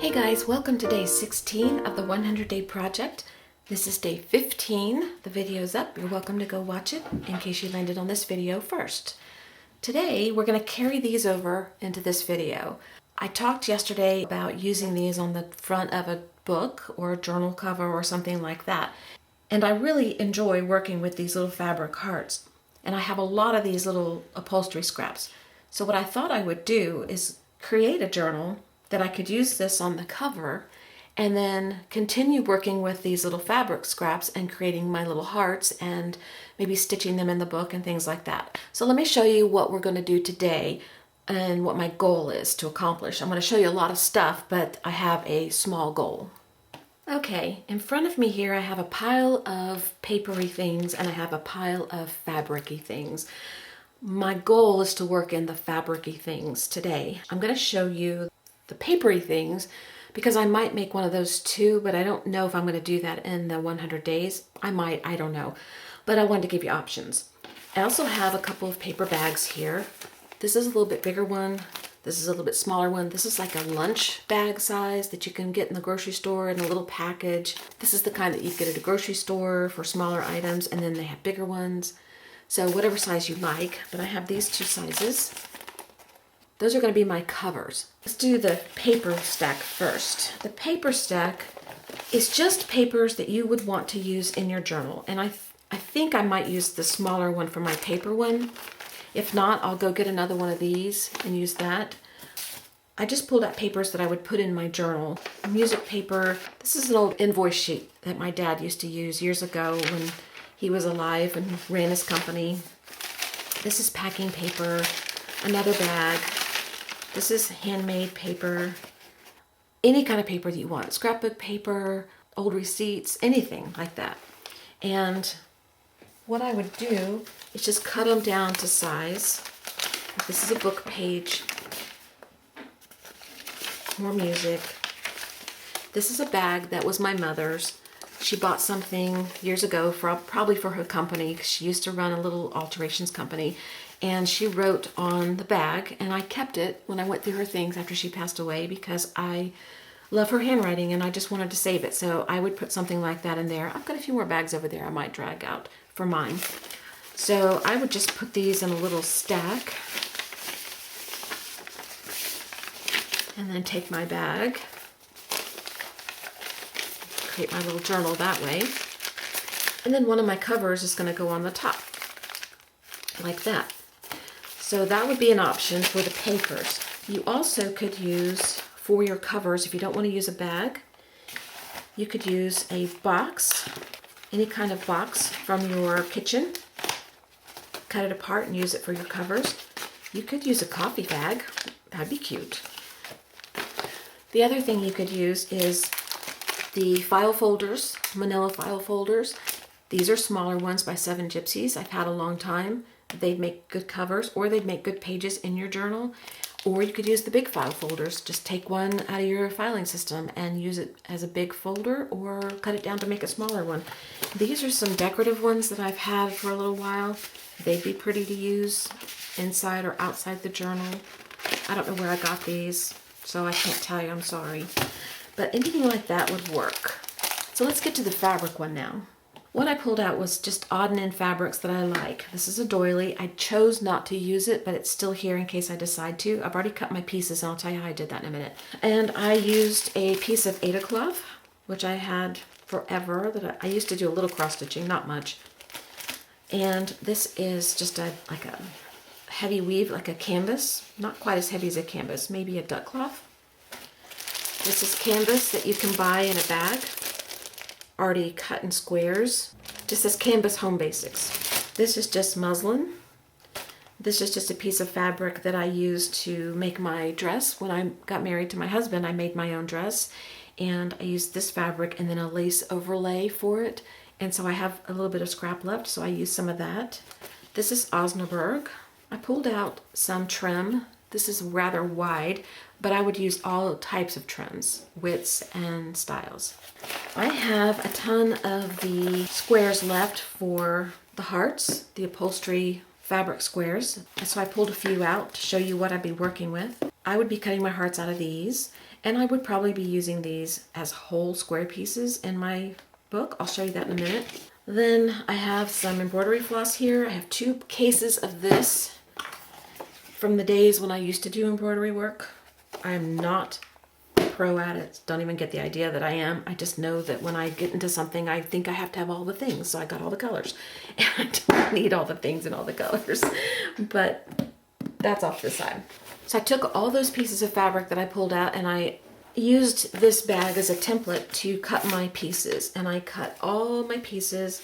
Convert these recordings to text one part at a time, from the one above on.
Hey guys, welcome to day 16 of the 100 Day Project. This is day 15. The video's up. You're welcome to go watch it in case you landed on this video first. Today, we're going to carry these over into this video. I talked yesterday about using these on the front of a book or a journal cover or something like that. And I really enjoy working with these little fabric hearts. And I have a lot of these little upholstery scraps. So what I thought I would do is create a journal that I could use this on the cover and then continue working with these little fabric scraps and creating my little hearts and maybe stitching them in the book and things like that. So let me show you what we're going to do today and what my goal is to accomplish. I'm going to show you a lot of stuff, but I have a small goal. Okay, in front of me here I have a pile of papery things and I have a pile of fabric-y things. My goal is to work in the fabric-y things today. I'm going to show you the papery things because I might make one of those too, but I don't know if I'm going to do that in the 100 days. I might, I don't know, but I wanted to give you options. I also have a couple of paper bags here. This is a little bit bigger one. This is a little bit smaller one. This is like a lunch bag size that you can get in the grocery store in a little package. This is the kind that you get at a grocery store for smaller items, and then they have bigger ones. So whatever size you like, but I have these two sizes. Those are going to be my covers. Let's do the paper stack first. The paper stack is just papers that you would want to use in your journal. And I think I might use the smaller one for my paper one. If not, I'll go get another one of these and use that. I just pulled out papers that I would put in my journal. Music paper. This is an old invoice sheet that my dad used to use years ago when he was alive and ran his company. This is packing paper. Another bag. This is handmade paper, any kind of paper that you want, scrapbook paper, old receipts, anything like that. And what I would do is just cut them down to size. This is a book page, more music. This is a bag that was my mother's. She bought something years ago, probably for her company, because she used to run a little alterations company. And she wrote on the bag, and I kept it when I went through her things after she passed away because I love her handwriting and I just wanted to save it. So I would put something like that in there. I've got a few more bags over there I might drag out for mine. So I would just put these in a little stack and then take my bag, create my little journal that way. And then one of my covers is going to go on the top like that. So that would be an option for the papers. You also could use, for your covers, if you don't want to use a bag, you could use a box, any kind of box from your kitchen. Cut it apart and use it for your covers. You could use a coffee bag. That'd be cute. The other thing you could use is the file folders, manila file folders. These are smaller ones by Seven Gypsies. I've had a long time. They'd make good covers, or they'd make good pages in your journal. Or you could use the big file folders. Just take one out of your filing system and use it as a big folder, or cut it down to make a smaller one. These are some decorative ones that I've had for a little while. They'd be pretty to use inside or outside the journal. I don't know where I got these, so I can't tell you, I'm sorry. But anything like that would work. So let's get to the fabric one now. What I pulled out was just odd and end fabrics that I like. This is a doily. I chose not to use it, but it's still here in case I decide to. I've already cut my pieces, and I'll tell you how I did that in a minute. And I used a piece of Aida cloth, which I had forever. That I used to do a little cross stitching, not much. And this is just like a heavy weave, like a canvas. Not quite as heavy as a canvas, maybe a duck cloth. This is canvas that you can buy in a bag, already cut in squares. Just says Canvas Home Basics. This is just muslin. This is just a piece of fabric that I used to make my dress. When I got married to my husband, I made my own dress, and I used this fabric and then a lace overlay for it. And so I have a little bit of scrap left, so I used some of that. This is Osnaburg. I pulled out some trim. This is rather wide, but I would use all types of trims, widths and styles. I have a ton of the squares left for the hearts, the upholstery fabric squares. So I pulled a few out to show you what I'd be working with. I would be cutting my hearts out of these, And I would probably be using these as whole square pieces in my book. I'll show you that in a minute. Then I have some embroidery floss here. I have 2 cases of this from the days when I used to do embroidery work. I am not a pro at it. Don't even get the idea that I am. I just know that when I get into something, I think I have to have all the things. So I got all the colors. And I don't need all the things and all the colors. But that's off to the side. So I took all those pieces of fabric that I pulled out and I used this bag as a template to cut my pieces. And I cut all my pieces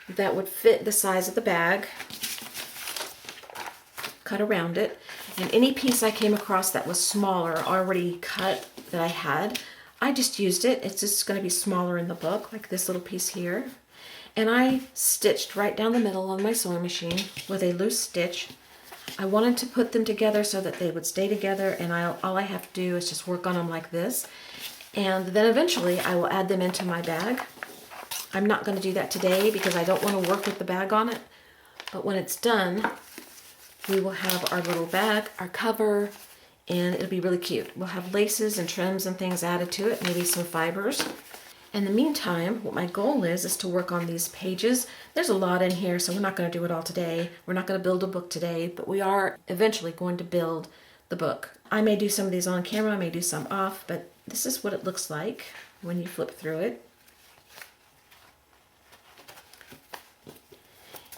that would fit the size of the bag, cut around it. And any piece I came across that was smaller, already cut, that I had, I just used it. It's just going to be smaller in the book, like this little piece here. And I stitched right down the middle on my sewing machine with a loose stitch. I wanted to put them together so that they would stay together, and all I have to do is just work on them like this. And then eventually I will add them into my bag. I'm not going to do that today because I don't want to work with the bag on it. But when it's done, we will have our little bag, our cover, and it'll be really cute. We'll have laces and trims and things added to it, maybe some fibers. In the meantime, what my goal is to work on these pages. There's a lot in here, so we're not going to do it all today. We're not going to build a book today, but we are eventually going to build the book. I may do some of these on camera, I may do some off, but this is what it looks like when you flip through it.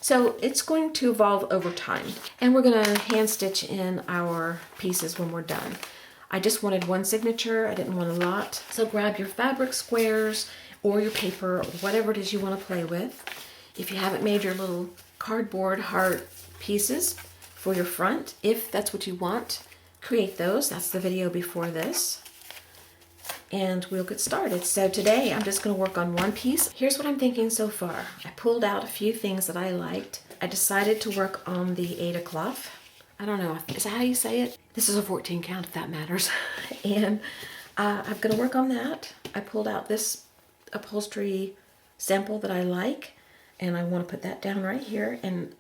So it's going to evolve over time, and we're going to hand stitch in our pieces when we're done. I just wanted one signature, I didn't want a lot. So grab your fabric squares or your paper, or whatever it is you want to play with. If you haven't made your little cardboard heart pieces for your front, if that's what you want, create those. That's the video before this. And we'll get started. So today I'm just going to work on one piece. Here's what I'm thinking so far. I pulled out a few things that I liked. I decided to work on the Aida cloth. I don't know, is that how you say it? This is a 14 count if that matters. And I'm going to work on that. I pulled out this upholstery sample that I like, and I want to put that down right here. And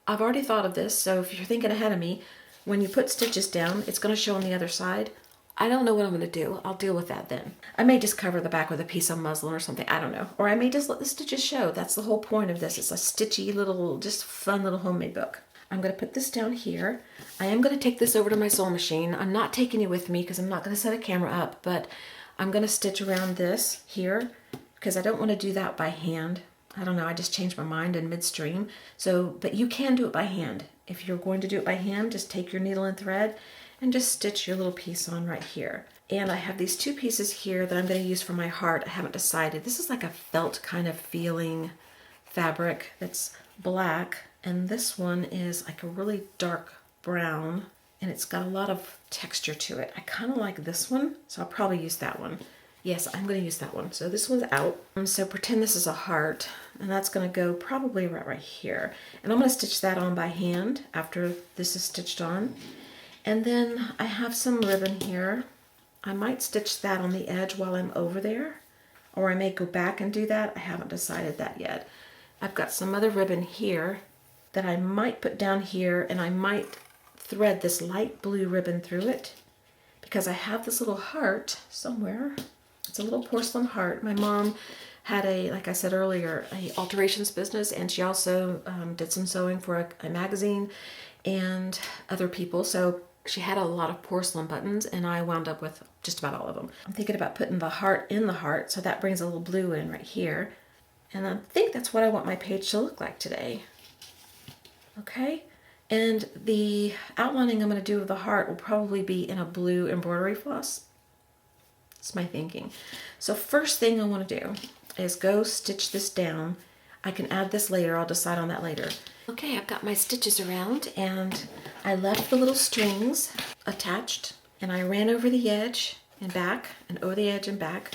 I've already thought of this, so if you're thinking ahead of me, when you put stitches down, it's going to show on the other side. I don't know what I'm going to do. I'll deal with that then. I may just cover the back with a piece of muslin or something. I don't know. Or I may just let the stitches show. That's the whole point of this. It's a stitchy little, just fun little homemade book. I'm going to put this down here. I am going to take this over to my sewing machine. I'm not taking it with me because I'm not going to set a camera up, but I'm going to stitch around this here because I don't want to do that by hand. I don't know, I just changed my mind in midstream. So, but you can do it by hand. If you're going to do it by hand, just take your needle and thread and just stitch your little piece on right here. And I have these 2 pieces here that I'm going to use for my heart. I haven't decided. This is like a felt kind of feeling fabric that's black. And this one is like a really dark brown, and it's got a lot of texture to it. I kind of like this one, so I'll probably use that one. Yes, I'm going to use that one. So this one's out. And so pretend this is a heart, and that's going to go probably right here. And I'm going to stitch that on by hand after this is stitched on. And then I have some ribbon here. I might stitch that on the edge while I'm over there, or I may go back and do that. I haven't decided that yet. I've got some other ribbon here that I might put down here, and I might thread this light blue ribbon through it because I have this little heart somewhere. It's a little porcelain heart. My mom had like I said earlier, a alterations business, and she also did some sewing for a magazine and other people. So she had a lot of porcelain buttons, and I wound up with just about all of them. I'm thinking about putting the heart in the heart, so that brings a little blue in right here. And I think that's what I want my page to look like today. Okay, and the outlining I'm going to do of the heart will probably be in a blue embroidery floss. That's my thinking. So first thing I want to do is go stitch this down. I can add this later. I'll decide on that later. Okay, I've got my stitches around, and I left the little strings attached, and I ran over the edge and back, and over the edge and back,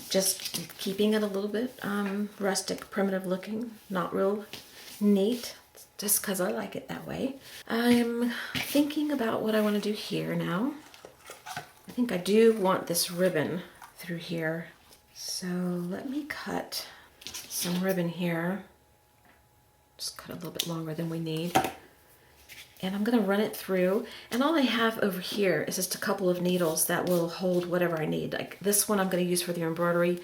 just keeping it a little bit rustic, primitive looking, not real neat. Just because I like it that way. I'm thinking about what I want to do here now. I think I do want this ribbon through here. So let me cut some ribbon here. Just cut a little bit longer than we need. and I'm gonna run it through. And all I have over here is just a couple of needles that will hold whatever I need. Like this one I'm gonna use for the embroidery,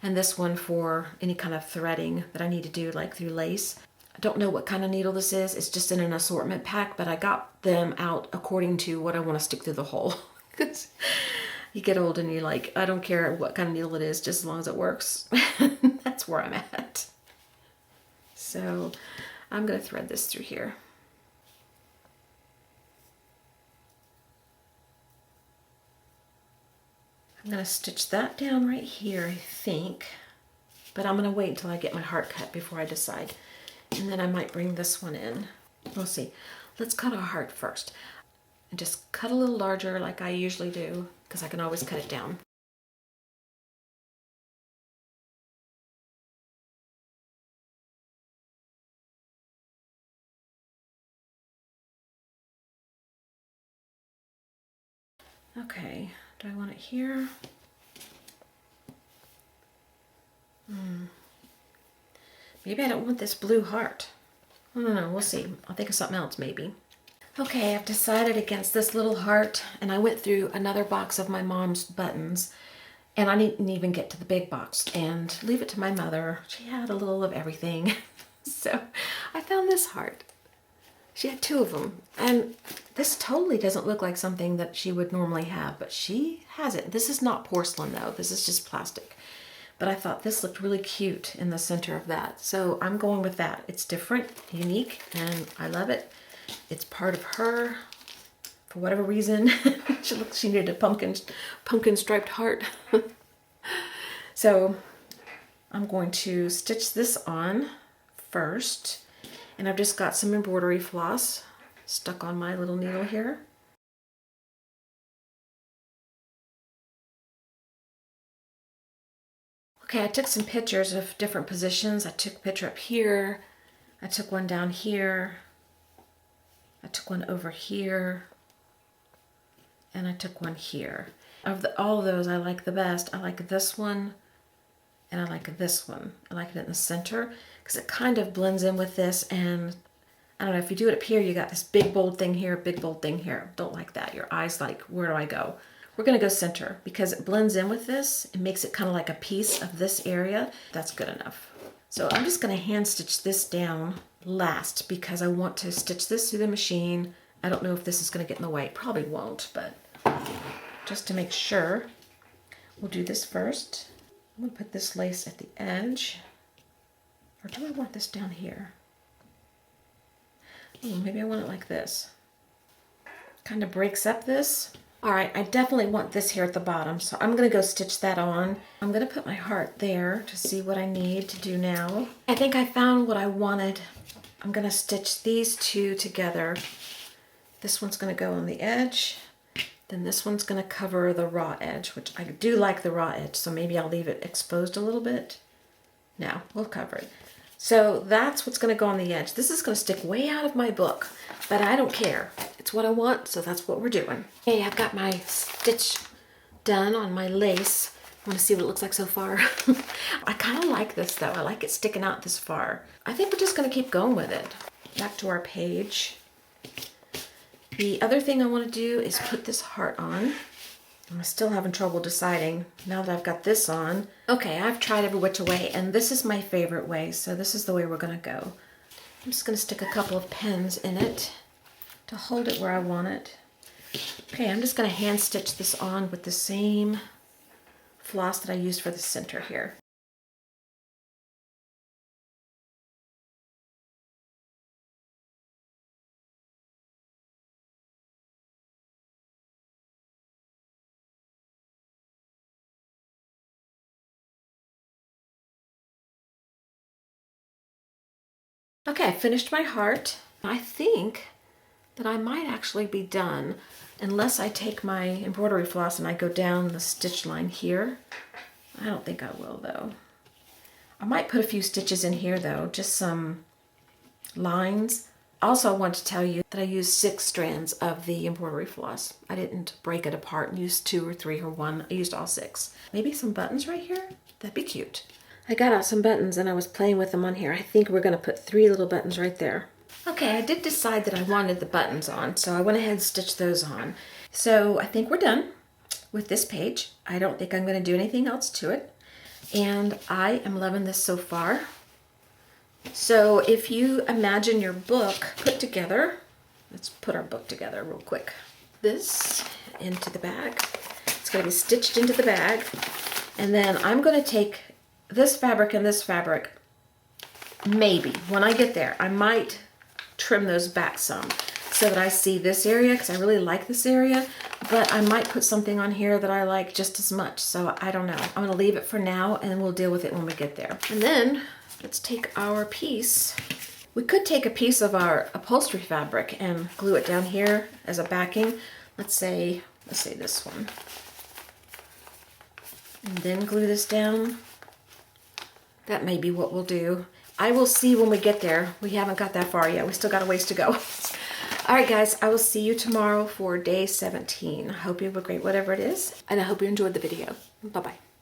and this one for any kind of threading that I need to do, like through lace. I don't know what kind of needle this is. It's just in an assortment pack, but I got them out according to what I want to stick through the hole. Because you get old and you're like, I don't care what kind of needle it is, just as long as it works. That's where I'm at. So I'm going to thread this through here. I'm going to stitch that down right here, I think. But I'm going to wait until I get my heart cut before I decide. And then I might bring this one in. We'll see. Let's cut our heart first. And just cut a little larger like I usually do, because I can always cut it down. Okay, do I want it here? Maybe I don't want this blue heart. I don't know, we'll see. I'll think of something else maybe. Okay, I've decided against this little heart, and I went through another box of my mom's buttons, and I didn't even get to the big box, and leave it to my mother. She had a little of everything. So I found this heart. She had two of them, and this totally doesn't look like something that she would normally have, but she has it. This is not porcelain though, this is just plastic. But I thought this looked really cute in the center of that. So I'm going with that. It's different, unique, and I love it. It's part of her, for whatever reason. She needed a pumpkin striped heart. So I'm going to stitch this on first. And I've just got some embroidery floss stuck on my little needle here. Okay, I took some pictures of different positions. I took a picture up here. I took one down here. I took one over here. And I took one here. Of all of those, I like the best. I like this one. And I like this one. I like it in the center because it kind of blends in with this. And I don't know, if you do it up here, you got this big bold thing here, big bold thing here. Don't like that. Your eyes like, where do I go? We're going to go center because it blends in with this. It makes it kind of like a piece of this area. That's good enough. So I'm just going to hand stitch this down last because I want to stitch this through the machine. I don't know if this is going to get in the way. It probably won't, but just to make sure, we'll do this first. I'm going to put this lace at the edge. Or do I want this down here? Oh, maybe I want it like this. Kind of breaks up this. All right, I definitely want this here at the bottom, so I'm going to go stitch that on. I'm going to put my heart there to see what I need to do now. I think I found what I wanted. I'm going to stitch these two together. This one's going to go on the edge. Then this one's going to cover the raw edge, which I do like the raw edge, so maybe I'll leave it exposed a little bit. No, we'll cover it. So that's what's going to go on the edge. This is going to stick way out of my book, but I don't care. It's what I want, so that's what we're doing. Okay, I've got my stitch done on my lace. I want to see what it looks like so far. I kind of like this though. I like it sticking out this far. I think we're just going to keep going with it. Back to our page. The other thing I want to do is put this heart on. I'm still having trouble deciding now that I've got this on. Okay, I've tried every which way, and this is my favorite way, so this is the way we're going to go. I'm just going to stick a couple of pins in it to hold it where I want it. Okay, I'm just going to hand stitch this on with the same floss that I used for the center here. Okay, I finished my heart. I think that I might actually be done unless I take my embroidery floss and I go down the stitch line here. I don't think I will though. I might put a few stitches in here though, just some lines. Also, I want to tell you that I used 6 strands of the embroidery floss. I didn't break it apart and use 2 or 3 or 1. I used all 6. Maybe some buttons right here? That'd be cute. I got out some buttons and I was playing with them on here. I think we're going to put 3 little buttons right there. Okay, I did decide that I wanted the buttons on, so I went ahead and stitched those on. So I think we're done with this page. I don't think I'm going to do anything else to it. And I am loving this so far. So if you imagine your book put together, let's put our book together real quick. This into the bag. It's going to be stitched into the bag. And then I'm going to take this fabric and this fabric. Maybe when I get there, I might trim those back some so that I see this area, because I really like this area, but I might put something on here that I like just as much. So I don't know. I'm going to leave it for now and we'll deal with it when we get there. And then let's take our piece. We could take a piece of our upholstery fabric and glue it down here as a backing. Let's say this one. And then glue this down. That may be what we'll do. I will see when we get there. We haven't got that far yet. We still got a ways to go. All right, guys, I will see you tomorrow for day 17. I hope you have a great whatever it is, and I hope you enjoyed the video. Bye-bye.